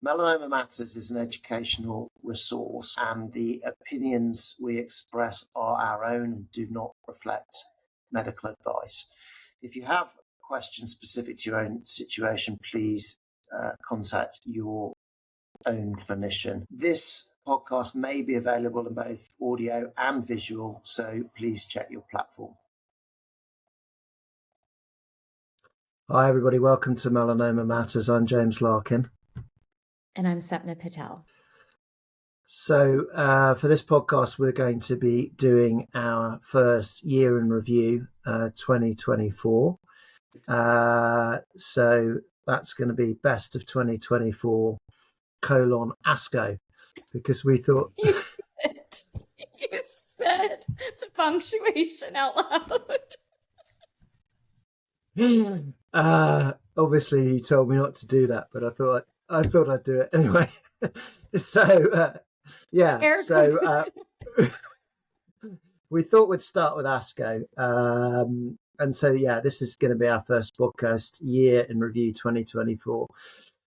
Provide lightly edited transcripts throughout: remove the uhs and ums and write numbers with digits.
Melanoma Matters is an educational resource, and the opinions we express are our own and do not reflect medical advice. If you have questions specific to your own situation, please contact your own clinician. This podcast may be available in both audio and visual, so please check your platform. Hi, everybody. Welcome to Melanoma Matters. I'm James Larkin. And I'm Sapna Patel. So for this podcast, we're going to be doing our first year in review, 2024. So that's going to be best of 2024 : ASCO, because we thought... You said the punctuation out loud. Obviously, you told me not to do that, but I thought I'd do it anyway. So we thought we'd start with ASCO. And so, this is going to be our first podcast, year in review 2024.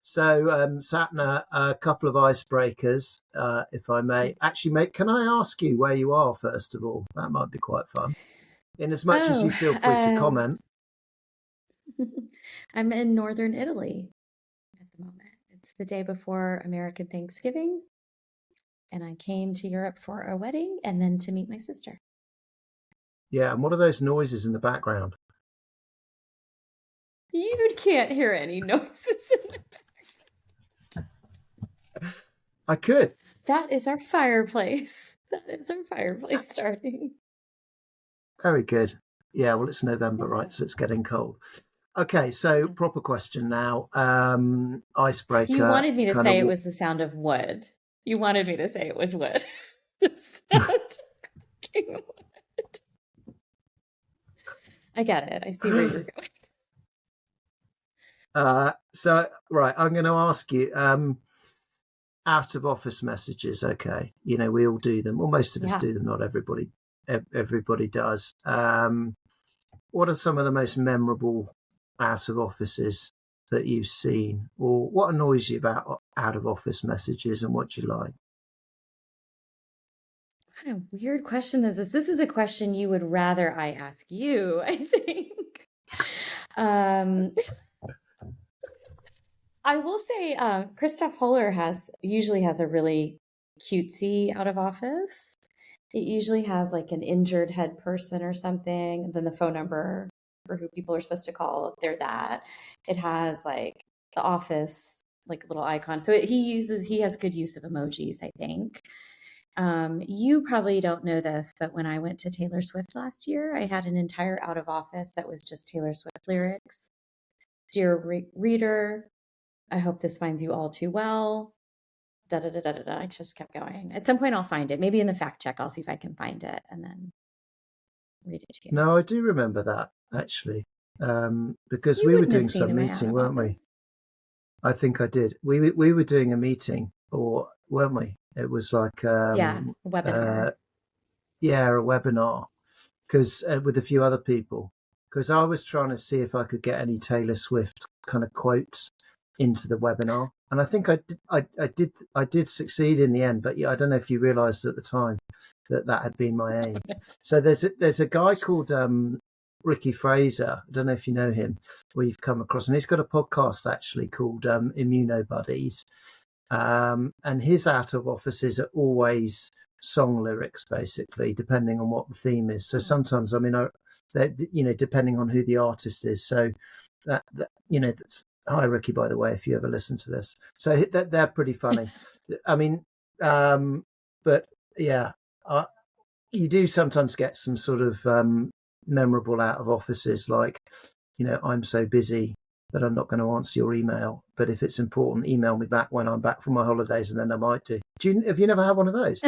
So, Sapna, a couple of icebreakers, if I may. Actually, mate, can I ask you where you are, first of all? That might be quite fun. In as much as you feel free to comment. I'm in northern Italy at the moment. It's the day before American Thanksgiving, and I came to Europe for a wedding and then to meet my sister. Yeah, and what are those noises in the background? You can't hear any noises in the background. I could. That is our fireplace. Starting. Very good. Yeah, well, it's November, right? So it's getting cold. Okay, so proper question now. Icebreaker. You wanted me to say it was the sound of wood. You wanted me to say it was wood. The sound of wood. I get it. I see where you're going. Right, I'm going to ask you, out of office messages, okay. You know, we all do them. Well, most of us do them, not everybody. Everybody does. What are some of the most memorable out of offices that you've seen, or what annoys you about out of office messages and what you like? What kind of weird question is this? This is a question you would rather I ask you, I think. I will say Christoph Holler usually has a really cutesy out of office. It usually has like an injured head person or something, and then the phone number for who people are supposed to call if they're that. It has like the office, like a little icon. So he has good use of emojis, I think. You probably don't know this, but when I went to Taylor Swift last year, I had an entire out of office that was just Taylor Swift lyrics. Dear reader, I hope this finds you all too well. I just kept going. At some point I'll find it. Maybe in the fact check, I'll see if I can find it and then read it to you. No, I do remember that, actually, because we were doing some meeting, weren't we? I think I did. We were doing a meeting, or weren't we? It was like a webinar. A webinar, because with a few other people, because I was trying to see if I could get any Taylor Swift kind of quotes into the webinar, and I think I did succeed in the end. But I don't know if you realised at the time that had been my aim. So there's a guy called Ricky Fraser. I don't know if you know him. We've come across him. He's got a podcast actually called Buddies, and his out of offices are always song lyrics, basically, depending on what the theme is. So sometimes, depending on who the artist is. So that's. Hi, Ricky, by the way, if you ever listen to this. So they're pretty funny. I mean, but yeah, you do sometimes get some sort of memorable out of offices, like, I'm so busy that I'm not going to answer your email, but if it's important, email me back when I'm back from my holidays, and then I might do. Have you never had one of those?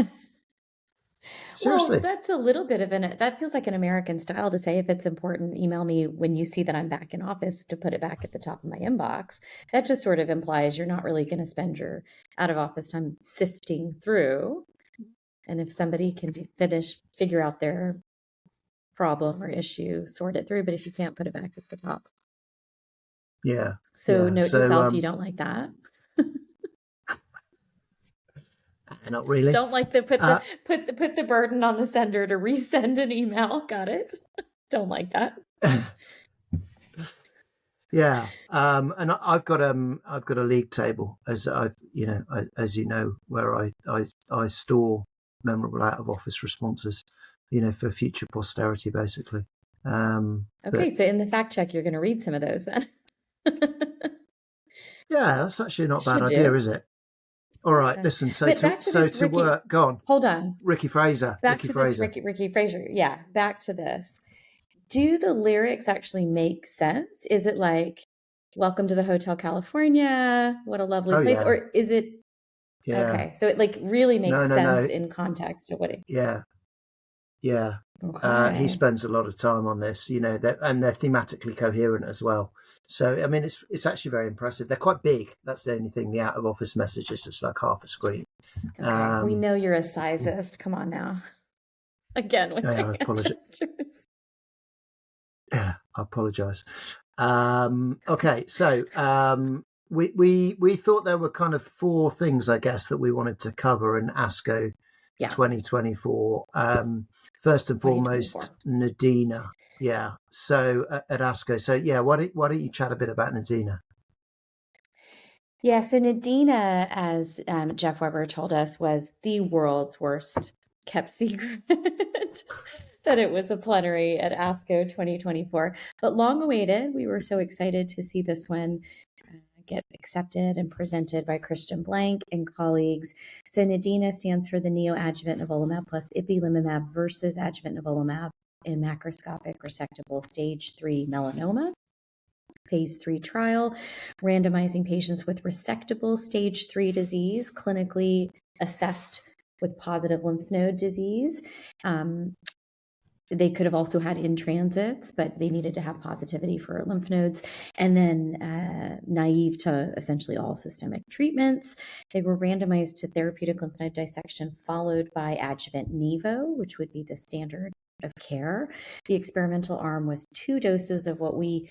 Seriously? Well, that's a little bit of that feels like an American style to say, if it's important, email me when you see that I'm back in office, to put it back at the top of my inbox. That just sort of implies you're not really going to spend your out of office time sifting through. And if somebody can figure out their problem or issue, sort it through. But if you can't, put it back at the top. Yeah. So note to self, you don't like that. not really. Don't like the put the burden on the sender to resend an email. Got it. Don't like that. Yeah, and I've got a league table, as you know, where I store memorable out of office responses, for future posterity, basically. Okay, so in the fact check, you're going to read some of those then. Yeah, that's actually not a bad Should idea, do. is it? All right, Okay. listen. So But back to this, to Ricky. work. Go on. Hold on. Ricky Fraser. Back to this, Ricky Fraser. Yeah, back to this. Do the lyrics actually make sense? Is it like, "Welcome to the Hotel California, what a lovely place," Yeah. or is it? Yeah. Okay, so it like really makes No. sense in context of what it. Yeah. Yeah. Okay. He spends a lot of time on this, and they're thematically coherent as well. So, I mean, it's actually very impressive. They're quite big. That's the only thing. The out of office message is just like half a screen. Okay, we know you're a sizist. Come on now. Again with I apologize. Yeah, I apologize. Okay, so we thought there were kind of 4 things, I guess, that we wanted to cover in ASCO 2024. First and foremost, NADINA. Yeah. So at ASCO. So yeah, why don't you chat a bit about NADINA? Yeah. So NADINA, as Jeff Weber told us, was the world's worst kept secret. That it was a plenary at ASCO 2024, but long awaited. We were so excited to see this one get accepted and presented by Christian Blank and colleagues. So NADINA stands for the neoadjuvant nivolumab plus ipilimumab versus adjuvant nivolumab in macroscopic resectable stage 3 melanoma. Phase 3 trial, randomizing patients with resectable stage 3 disease, clinically assessed with positive lymph node disease. They could have also had in transits, but they needed to have positivity for lymph nodes, and then naive to essentially all systemic treatments. They were randomized to therapeutic lymph node dissection followed by adjuvant Nivo, which would be the standard of care. The experimental arm was 2 doses of what we,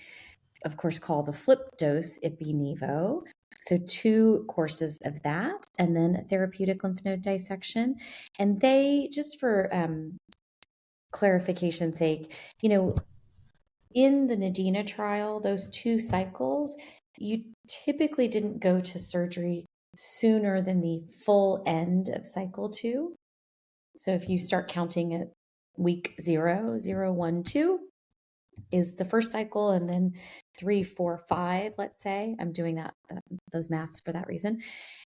of course, call the flip dose Ipi-Nivo. So 2 courses of that, and then a therapeutic lymph node dissection. And they, just for clarification's sake, in the NADINA trial, those 2 cycles, you typically didn't go to surgery sooner than the full end of cycle 2. So if you start counting at week 0, 0, 1, 2 is the first cycle, and then 3, 4, 5, let's say, I'm doing that those maths for that reason,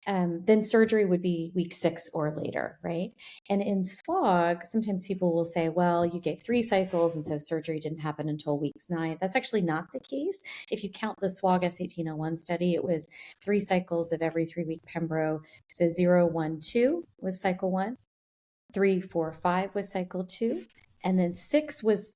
then surgery would be week 6 or later, right? And in SWOG, sometimes people will say, well, you gave 3 cycles, and so surgery didn't happen until weeks 9. That's actually not the case. If you count the SWOG S1801 study, it was 3 cycles of every 3-week pembro. So 0, 1, 2 was cycle 1, 3, 4, 5 was cycle 2, and then 6 was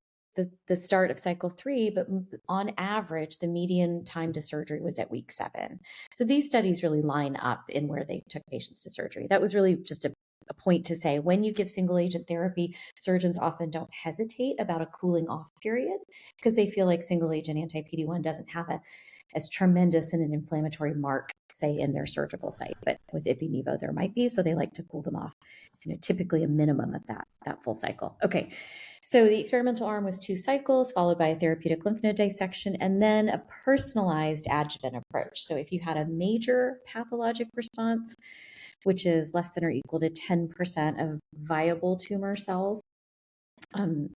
the start of cycle 3, but on average, the median time to surgery was at week 7. So these studies really line up in where they took patients to surgery. That was really just a point to say, when you give single agent therapy, surgeons often don't hesitate about a cooling off period because they feel like single agent anti-PD-1 doesn't have as tremendous an inflammatory mark, say, in their surgical site. But with Ipi-Nivo, there might be, so they like to cool them off, typically a minimum of that full cycle. Okay. So the experimental arm was 2 cycles, followed by a therapeutic lymph node dissection, and then a personalized adjuvant approach. So if you had a major pathologic response, which is less than or equal to 10% of viable tumor cells, in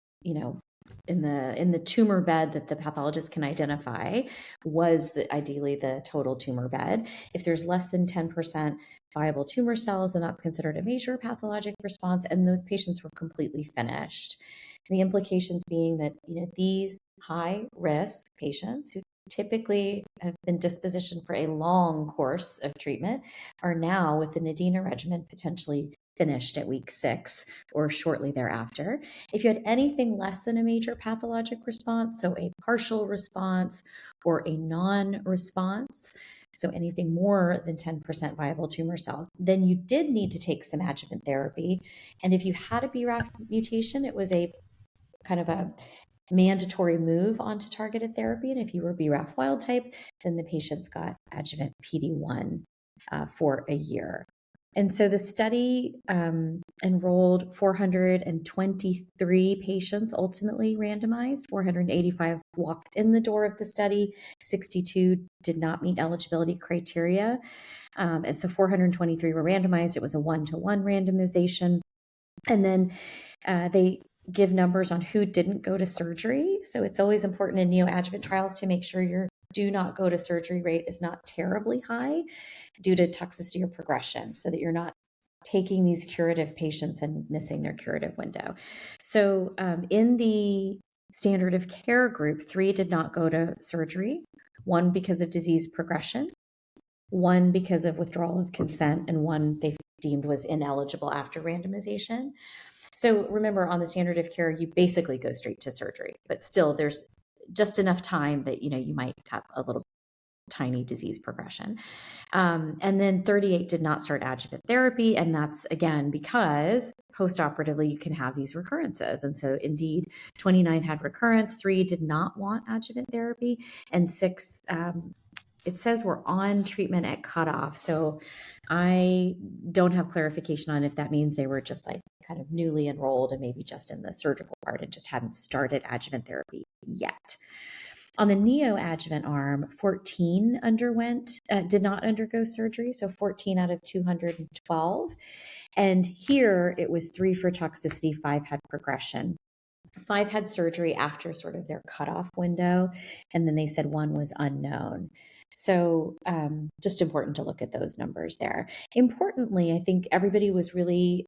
the tumor bed that the pathologist can identify, was ideally the total tumor bed. If there's less than 10% viable tumor cells, then that's considered a major pathologic response, and those patients were completely finished. And the implications being that these high risk patients who typically have been dispositioned for a long course of treatment are now, with the NADINA regimen, potentially finished at week 6 or shortly thereafter. If you had anything less than a major pathologic response, so a partial response or a non-response, so anything more than 10% viable tumor cells, then you did need to take some adjuvant therapy. And if you had a BRAF mutation, it was a kind of a mandatory move onto targeted therapy. And if you were BRAF wild type, then the patients got adjuvant PD-1 for a year. And so the study enrolled 423 patients, ultimately randomized. 485 walked in the door of the study. 62 did not meet eligibility criteria. And so 423 were randomized. It was a 1-to-1 randomization. And then they give numbers on who didn't go to surgery. So it's always important in neoadjuvant trials to make sure your do not go to surgery rate is not terribly high due to toxicity or progression, so that you're not taking these curative patients and missing their curative window. So in the standard of care group, 3 did not go to surgery, 1 because of disease progression, 1 because of withdrawal of consent, and 1 they deemed was ineligible after randomization. So remember, on the standard of care, you basically go straight to surgery, but still there's just enough time that, you might have a little tiny disease progression. And then 38 did not start adjuvant therapy. And that's, again, because postoperatively you can have these recurrences. And so indeed, 29 had recurrence, 3 did not want adjuvant therapy, and 6, it says we're on treatment at cutoff. So I don't have clarification on if that means they were just like kind of newly enrolled and maybe just in the surgical part and just hadn't started adjuvant therapy yet. On the neoadjuvant arm, 14 did not undergo surgery, so 14 out of 212. And here it was 3 for toxicity, 5 had progression. 5 had surgery after sort of their cutoff window, and then they said 1 was unknown. So just important to look at those numbers there. Importantly, I think everybody was really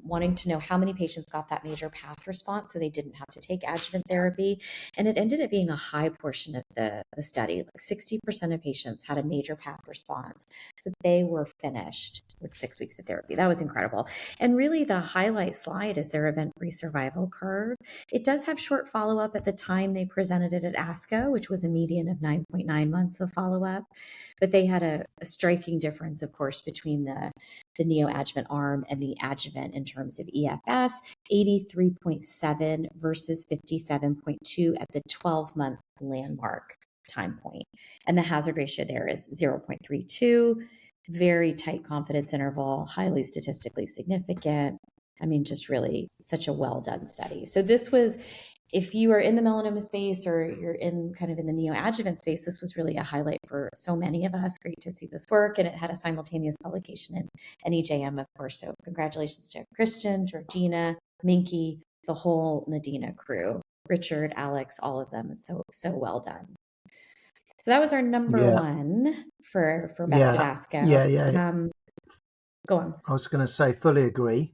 wanting to know how many patients got that major path response, so they didn't have to take adjuvant therapy. And it ended up being a high portion of the study. Like 60% of patients had a major path response. So they were finished with 6 weeks of therapy. That was incredible. And really the highlight slide is their event-free survival curve. It does have short follow-up at the time they presented it at ASCO, which was a median of 9.9 months of follow-up. But they had a striking difference, of course, between the neoadjuvant arm and the adjuvant in terms of EFS, 83.7 versus 57.2 at the 12-month landmark time point. And the hazard ratio there is 0.32, very tight confidence interval, highly statistically significant. I mean, just really such a well-done study. So this was, if you are in the melanoma space or you're in kind of in the neoadjuvant space, this was really a highlight for so many of us. Great to see this work. And it had a simultaneous publication in NEJM, of course. So congratulations to Christian, Georgina, Minky, the whole NADINA crew, Richard, Alex, all of them. It's so well done. So that was our number 1 for Best of ASCO. Yeah. Go on. I was going to say, fully agree.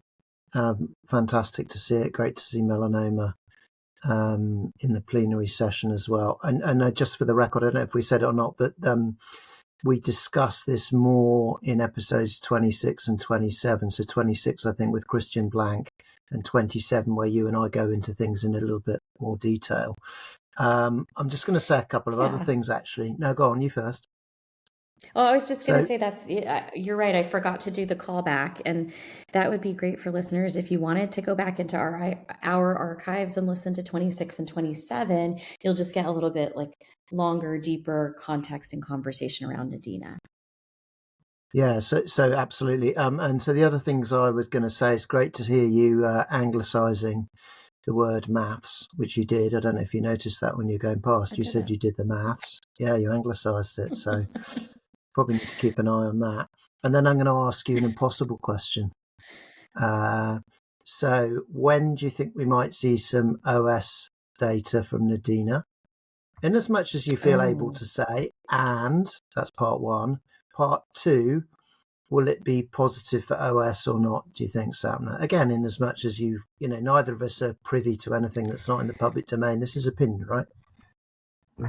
Fantastic to see it. Great to see melanoma in the plenary session as well. And just for the record, I don't know if we said it or not, but we discussed this more in episodes 26 and 27. So 26, I think, with Christian Blank, and 27, where you and I go into things in a little bit more detail. I'm just going to say a couple of other things, actually. No, go on, you first. Oh, I was just going to say you're right. I forgot to do the callback, and that would be great for listeners. If you wanted to go back into our archives and listen to 26 and 27, you'll just get a little bit like longer, deeper context and conversation around NADINA. Yeah, so absolutely. And so the other things I was going to say, is great to hear you anglicising the word maths, which you did. I don't know if you noticed that when you're going past. You said you did the maths. Yeah, you anglicised it. So probably need to keep an eye on that. And then I'm going to ask you an impossible question. So when do you think we might see some OS data from NADINA? In as much as you feel able to say, and that's part 1. Part 2, will it be positive for OS or not, do you think, Sapna? Again, in as much as neither of us are privy to anything that's not in the public domain. This is opinion, right?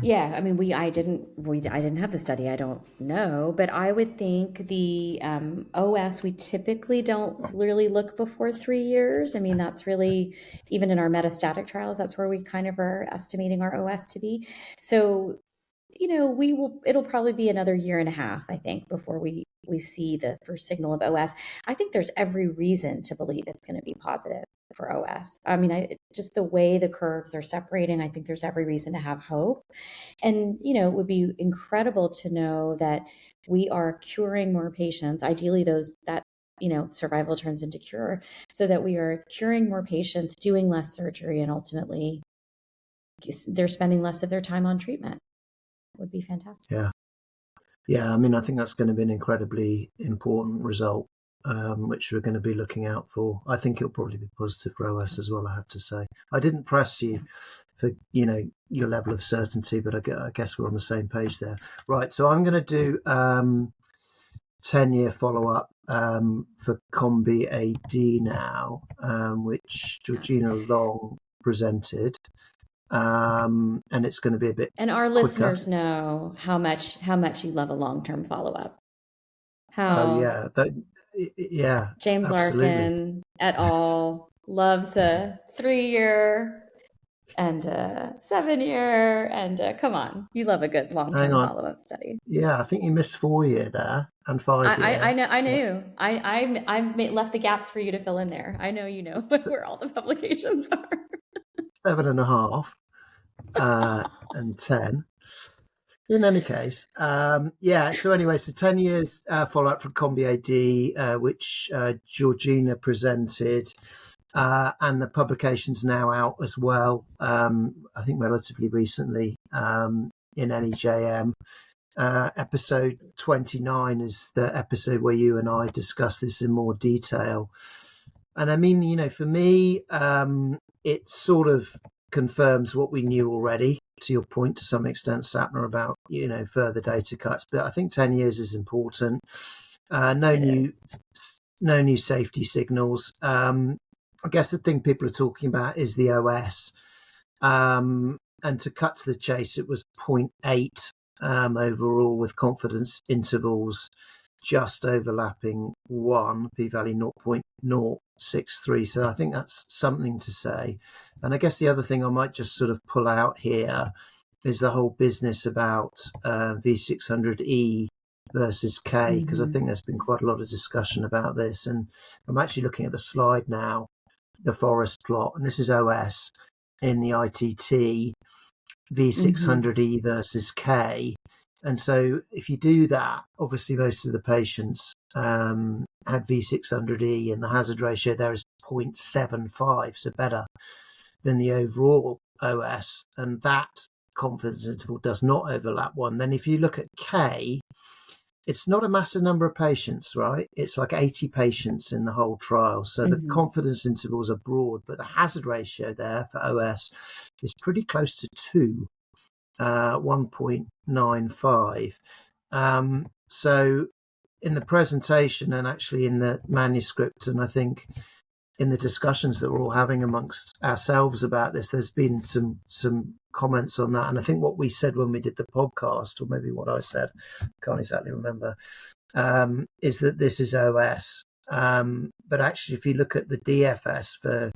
Yeah, I mean, I didn't have the study. I don't know, but I would think the OS, we typically don't really look before 3 years. I mean, that's really, even in our metastatic trials, that's where we kind of are estimating our OS to be. So, it'll probably be another 1.5 years, I think, before we see the first signal of OS. I think there's every reason to believe it's going to be positive for OS. I mean, just the way the curves are separating, I think there's every reason to have hope. And, it would be incredible to know that we are curing more patients, ideally those that, survival turns into cure, so that we are curing more patients, doing less surgery, and ultimately they're spending less of their time on treatment. Would be fantastic. Yeah. I mean, I think that's going to be an incredibly important result, which we're going to be looking out for. I think it'll probably be positive for OS as well, I have to say. I didn't press you for, your level of certainty, but I guess we're on the same page there. Right. So I'm going to do 10-year follow-up for COMBI-AD now, which Georgina Long presented. And it's going to be a bit and our quicker. Listeners know how much you love a long-term follow-up. James absolutely. Larkin et al. Loves a 3-year and a 7-year, and come on, you love a good long-term follow-up study. Yeah, I think you missed 4-year there and 5-year. I knew. I left the gaps for you to fill in there. I know you know where all the publications are. 7.5 and 10. In any case, so anyway, so 10 years follow-up from COMBI-AD, which Georgina presented, and the publication's now out as well, I think relatively recently, in NEJM. Episode 29 is the episode where you and I discuss this in more detail. And I mean, for me, it sort of confirms what we knew already, to your point, to some extent, Sapna, about, further data cuts. But I think 10 years is important. No new safety signals. I guess the thing people are talking about is the OS. And to cut to the chase, it was 0.8 overall, with confidence intervals just overlapping 1, p-value 0.063. So I think that's something to say. And I guess the other thing I might just sort of pull out here is the whole business about V600E versus K, because I think there's been quite a lot of discussion about this. And I'm actually looking at the slide now, the forest plot, and this is OS in the ITT, V600E versus K. And so if you do that, obviously most of the patients had V600E, and the hazard ratio there is 0.75, so better than the overall OS. And that confidence interval does not overlap 1. Then if you look at K, it's not a massive number of patients, right? It's like 80 patients in the whole trial. So the confidence intervals are broad, but the hazard ratio there for OS is pretty close to 2. 1.95. So in the presentation, and actually in the manuscript, and I think in the discussions that we're all having amongst ourselves about this, there's been some comments on that. And I think what we said when we did the podcast, or maybe what I said, can't exactly remember, is that this is OS. But actually, if you look at the DFS for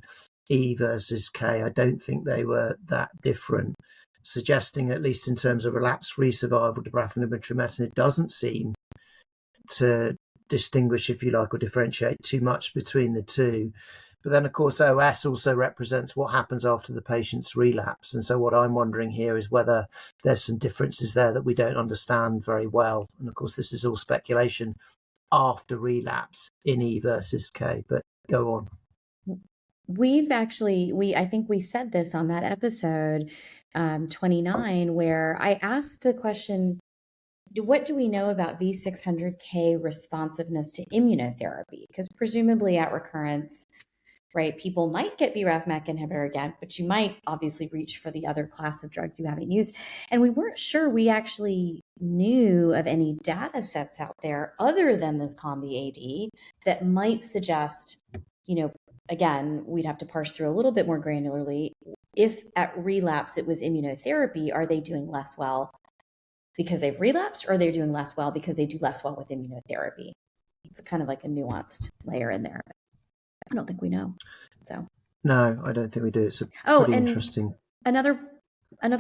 E versus K, I don't think they were that different, suggesting, at least in terms of relapse-free survival, dabrafenib and trametinib doesn't seem to distinguish, if you like, or differentiate too much between the two. But then, of course, OS also represents what happens after the patient's relapse. And so what I'm wondering here is whether there's some differences there that we don't understand very well. And, of course, this is all speculation after relapse in E versus K. But go on. I think we said this on that episode 29, where I asked the question, what do we know about V600K responsiveness to immunotherapy? Because presumably at recurrence, right, people might get BRAF/MEK inhibitor again, but you might obviously reach for the other class of drugs you haven't used. And we weren't sure we actually knew of any data sets out there other than this COMBI-AD that might suggest, again, we'd have to parse through a little bit more granularly. If at relapse it was immunotherapy, are they doing less well because they've relapsed, or are they doing less well because they do less well with immunotherapy? It's kind of like a nuanced layer in there. I don't think we know. So no, I don't think we do. It's pretty interesting. Another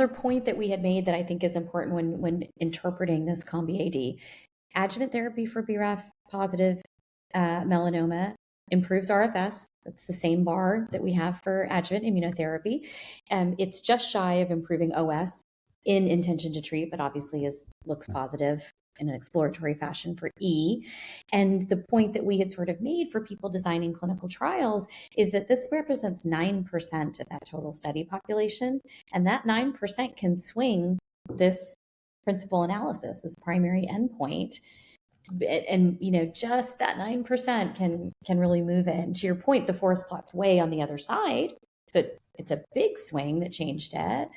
point that we had made that I think is important when interpreting this COMBI-AD, adjuvant therapy for BRAF positive melanoma improves RFS. That's the same bar that we have for adjuvant immunotherapy. It's just shy of improving OS in intention to treat, but obviously looks positive in an exploratory fashion for E. And the point that we had sort of made for people designing clinical trials is that this represents 9% of that total study population. And that 9% can swing this principal analysis, this primary endpoint. And just that 9% can really move it. And to your point, the forest plot's way on the other side. So it's a big swing that changed it.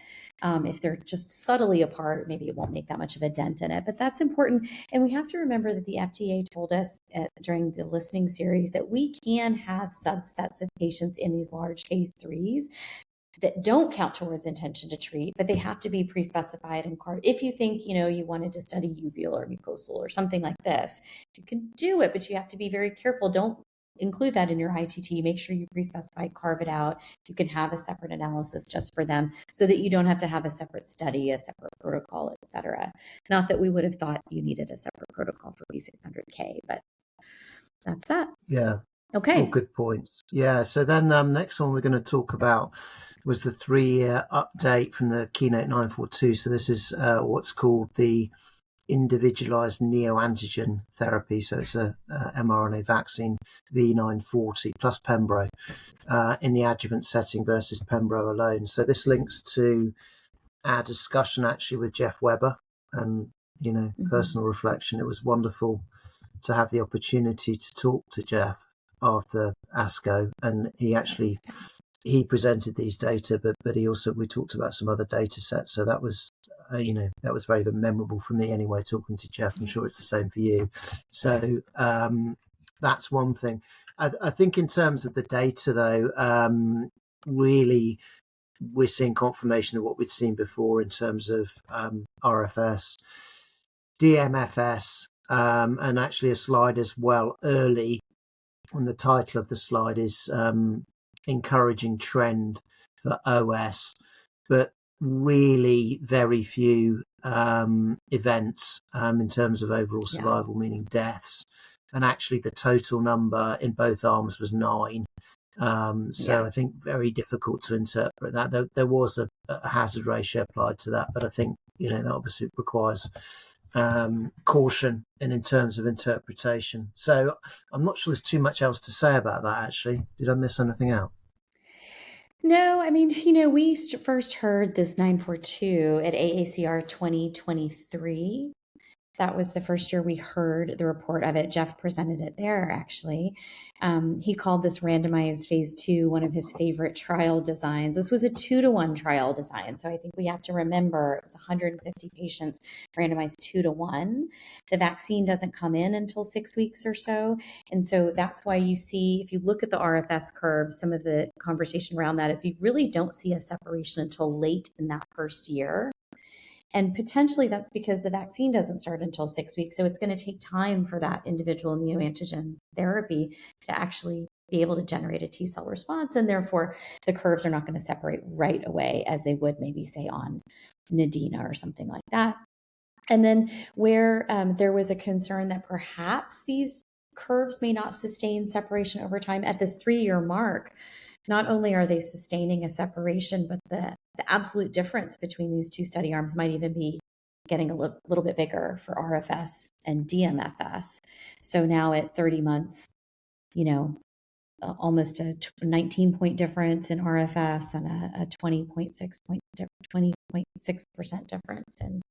If they're just subtly apart, maybe it won't make that much of a dent in it, but that's important. And we have to remember that the FDA told us during the listening series that we can have subsets of patients in these large phase 3s that don't count towards intention to treat, but they have to be pre-specified in CARD. If you think, you wanted to study uveal or mucosal or something like this, you can do it, but you have to be very careful. Don't include that in your ITT. Make sure you pre-specify, carve it out. You can have a separate analysis just for them so that you don't have to have a separate study, a separate protocol, et cetera. Not that we would have thought you needed a separate protocol for B600K, but that's that. Yeah. Okay. All good points. Yeah. So then next one we're going to talk about was the 3-year update from the KEYNOTE 942. So this is what's called the Individualized Neoantigen therapy. So it's a mRNA vaccine V940 plus Pembro in the adjuvant setting versus Pembro alone. So this links to our discussion actually with Jeff Weber and, personal reflection. It was wonderful to have the opportunity to talk to Jeff after ASCO, and he presented these data, but we talked about some other data sets. So that was, that was very memorable for me anyway, talking to Jeff. I'm sure it's the same for you. So that's one thing. I think in terms of the data, though, really we're seeing confirmation of what we'd seen before in terms of RFS, DMFS, and actually a slide as well early. And the title of the slide is encouraging trend for OS, but really very few events in terms of overall survival, meaning deaths. And actually the total number in both arms was 9. I think very difficult to interpret that. There was a hazard ratio applied to that, but I think, that obviously requires caution in terms of interpretation. So I'm not sure there's too much else to say about that, actually. Did I miss anything out? No, I mean, we first heard this 942 at AACR 2023. That was the first year we heard the report of it. Jeff presented it there, actually. He called this randomized phase 2 one of his favorite trial designs. This was a 2-to-1 trial design. So I think we have to remember it was 150 patients randomized 2-to-1. The vaccine doesn't come in until 6 weeks or so. And so that's why you see, if you look at the RFS curve, some of the conversation around that is you really don't see a separation until late in that first year. And potentially that's because the vaccine doesn't start until 6 weeks. So it's going to take time for that individual neoantigen therapy to actually be able to generate a T cell response. And therefore, the curves are not going to separate right away as they would maybe say on NADINA or something like that. And then where there was a concern that perhaps these curves may not sustain separation over time at this 3-year mark, not only are they sustaining a separation, but the absolute difference between these two study arms might even be getting a little bit bigger for RFS and DMFS. So now at 30 months, almost a 19-point difference in RFS and a 20.6% difference in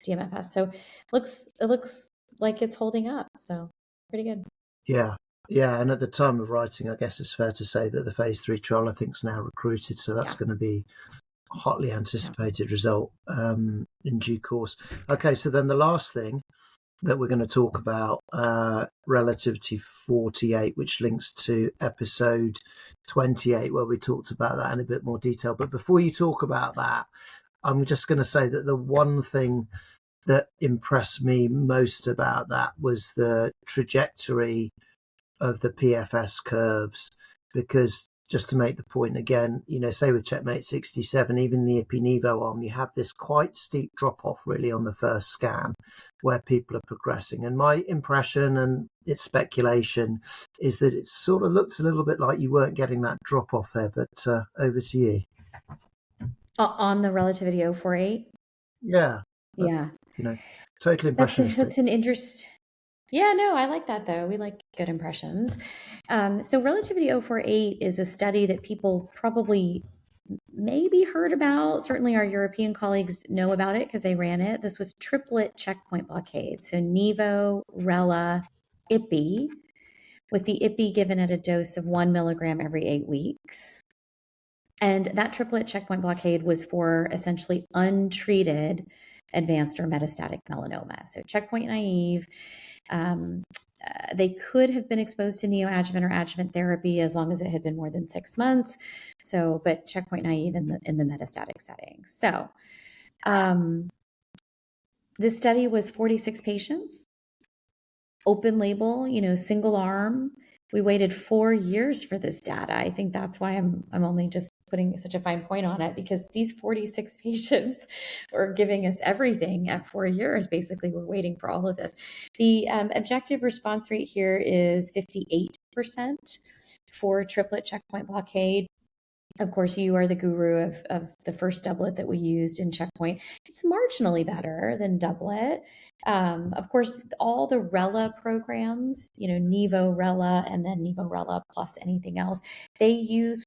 DMFS. So it looks like it's holding up. So pretty good. Yeah. Yeah, and at the time of writing, I guess it's fair to say that the phase 3 trial, I think, is now recruited. So that's going to be a hotly anticipated result in due course. Okay, so then the last thing that we're going to talk about, Relativity 48, which links to episode 28, where we talked about that in a bit more detail. But before you talk about that, I'm just going to say that the one thing that impressed me most about that was the trajectory of the PFS curves, because just to make the point again, say with Checkmate 67, even the Ipi-Nivo arm, you have this quite steep drop off really on the first scan where people are progressing. And my impression, and it's speculation, is that it sort of looks a little bit like you weren't getting that drop off there, but over to you. On the Relativity 048? Yeah. Yeah. Total impressionistic. That's an interest. Yeah, no, I like that though. We like good impressions. So Relativity 048 is a study that people probably maybe heard about. Certainly our European colleagues know about it because they ran it. This was triplet checkpoint blockade. So Nivo, Rela, Ipi, with the Ipi given at a dose of 1 milligram every 8 weeks. And that triplet checkpoint blockade was for essentially untreated advanced or metastatic melanoma. So checkpoint naive, they could have been exposed to neoadjuvant or adjuvant therapy as long as it had been more than 6 months. So, but checkpoint naive in the metastatic setting. So, this study was 46 patients, open label, single arm. We waited 4 years for this data. I think that's why I'm only just putting such a fine point on it, because these 46 patients were giving us everything at 4 years. Basically, we're waiting for all of this. The objective response rate here is 58% for triplet checkpoint blockade. Of course, you are the guru of the first doublet that we used in checkpoint. It's marginally better than doublet. Of course, all the Rela programs, Nivo Rela and then Nivo Rela plus anything else, they use,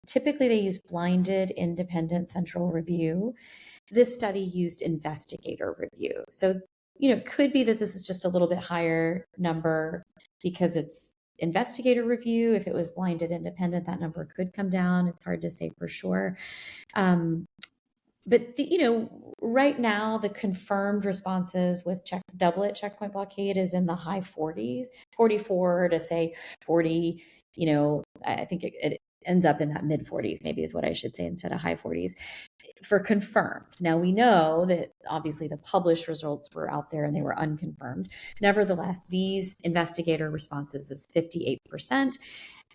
typically they use blinded independent central review. This study used investigator review. So, it could be that this is just a little bit higher number because it's investigator review. If it was blinded independent, that number could come down. It's hard to say for sure. But right now the confirmed responses with doublet checkpoint blockade is in the high 40s, 44 to say 40. I think it ends up in that mid 40s, maybe is what I should say instead of high 40s for confirmed. Now we know that obviously the published results were out there and they were unconfirmed. Nevertheless, these investigator responses is 58%.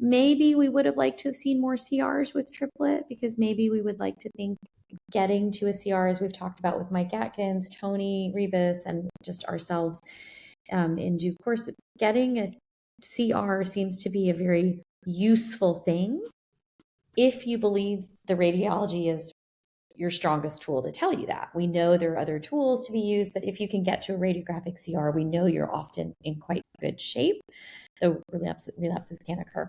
Maybe we would have liked to have seen more CRs with triplet, because maybe we would like to think getting to a CR, as we've talked about with Mike Atkins, Tony Rebus, and just ourselves in due course, getting a CR seems to be a very useful thing if you believe the radiology is your strongest tool to tell you that. We know there are other tools to be used, but if you can get to a radiographic CR, we know you're often in quite good shape, though relapses can occur.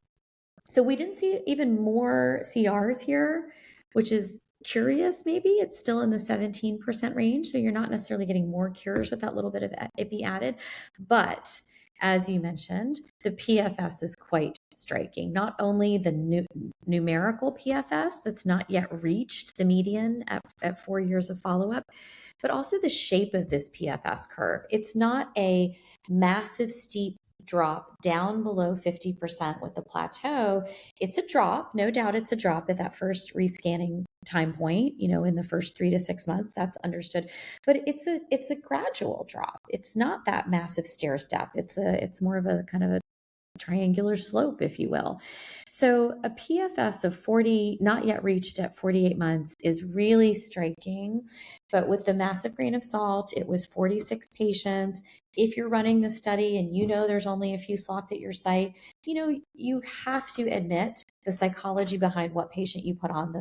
So we didn't see even more CRs here, which is curious. Maybe it's still in the 17% range. So you're not necessarily getting more cures with that little bit of IPI added. But as you mentioned, the PFS is quite striking. Not only the numerical PFS that's not yet reached the median at 4 years of follow-up, but also the shape of this PFS curve. It's not a massive steep drop down below 50% with the plateau. It's a drop, no doubt it's a drop at that first rescanning time point, in the first 3 to 6 months, that's understood. But it's a gradual drop. It's not that massive stair step. It's more of a kind of a triangular slope, if you will. So a PFS of 40, not yet reached at 48 months, is really striking. But with the massive grain of salt, it was 46 patients. If you're running the study and there's only a few slots at your site, you have to admit the psychology behind what patient you put on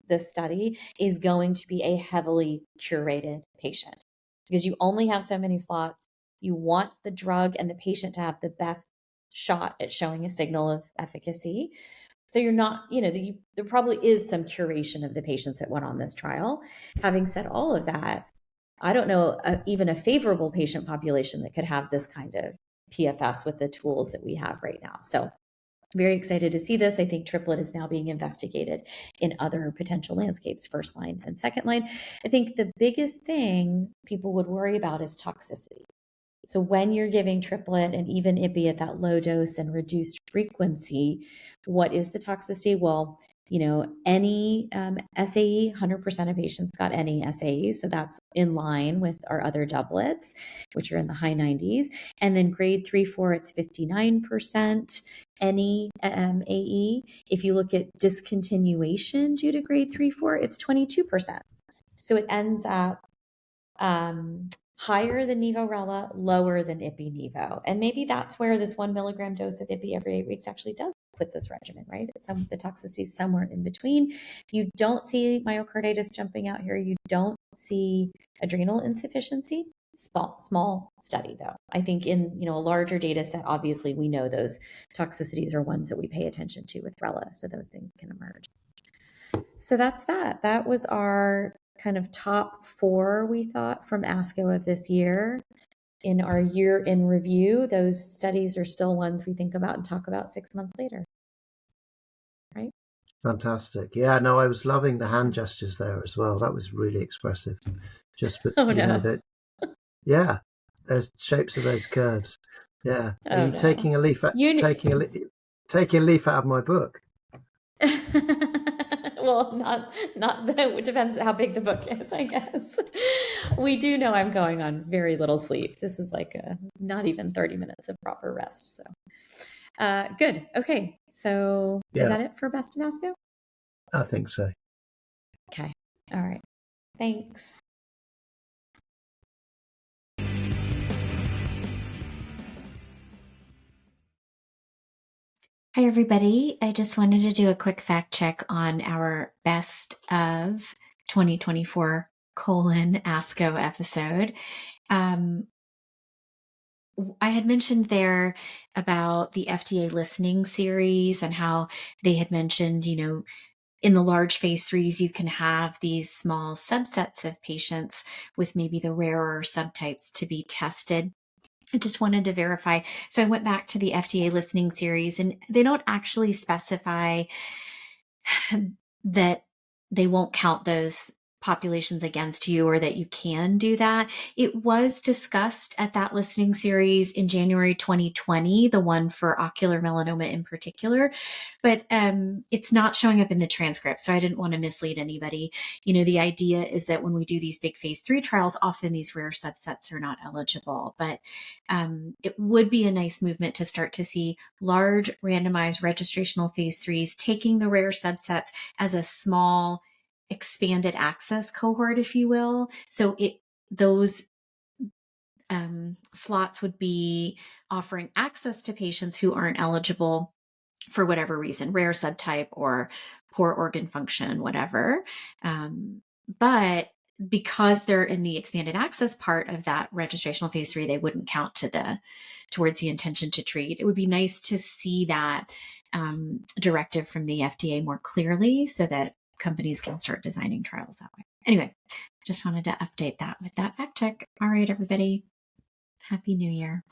the study is going to be a heavily curated patient, because you only have so many slots. You want the drug and the patient to have the best shot at showing a signal of efficacy. So you're not, there probably is some curation of the patients that went on this trial. Having said all of that, I don't know even a favorable patient population that could have this kind of PFS with the tools that we have right now. So very excited to see this. I think triplet is now being investigated in other potential landscapes, first line and second line. I think the biggest thing people would worry about is toxicity. So when you're giving triplet and even IPI at that low dose and reduced frequency, what is the toxicity? Well, any SAE, 100% of patients got any SAE. So that's in line with our other doublets, which are in the high 90s. And then grade 3-4, it's 59%. Any AE. If you look at discontinuation due to grade 3-4, it's 22%. So it ends up higher than Nivo-Rela, lower than Ipi-Nivo. And maybe that's where this 1 milligram dose of Ipi every 8 weeks actually does with this regimen, right? The toxicity is somewhere in between. You don't see myocarditis jumping out here. You don't see adrenal insufficiency. small study though. I think in, a larger data set, obviously we know those toxicities are ones that we pay attention to with RELA, so those things can emerge. So that's that. That was our kind of top 4, we thought, from ASCO of this year. In our year in review, those studies are still ones we think about and talk about 6 months later. Right? Fantastic. Yeah, no, I was loving the hand gestures there as well. That was really expressive. Just with, that, yeah, there's shapes of those curves. Yeah. Are you taking a leaf taking a leaf out of my book? Well, not it depends how big the book is, I guess. We do know I'm going on very little sleep. This is like not even 30 minutes of proper rest. So good. Okay. So is that it for Best of ASCO? I think so. Okay. All right. Thanks. Hi, everybody. I just wanted to do a quick fact check on our Best of 2024 ASCO episode. I had mentioned there about the FDA listening series and how they had mentioned, in the large phase 3s, you can have these small subsets of patients with maybe the rarer subtypes to be tested. I just wanted to verify. So I went back to the FDA listening series, and they don't actually specify that they won't count those populations against you or that you can do that. It was discussed at that listening series in January 2020, the one for ocular melanoma in particular, but it's not showing up in the transcript. So I didn't want to mislead anybody. The idea is that when we do these big phase 3 trials, often these rare subsets are not eligible, but it would be a nice movement to start to see large randomized registrational phase 3s taking the rare subsets as a small expanded access cohort, if you will. So those slots would be offering access to patients who aren't eligible for whatever reason, rare subtype or poor organ function, whatever. But because they're in the expanded access part of that registrational phase 3, they wouldn't count towards the intention to treat. It would be nice to see that directive from the FDA more clearly so that companies can start designing trials that way. Anyway, just wanted to update that with that fact check. All right, everybody. Happy New Year.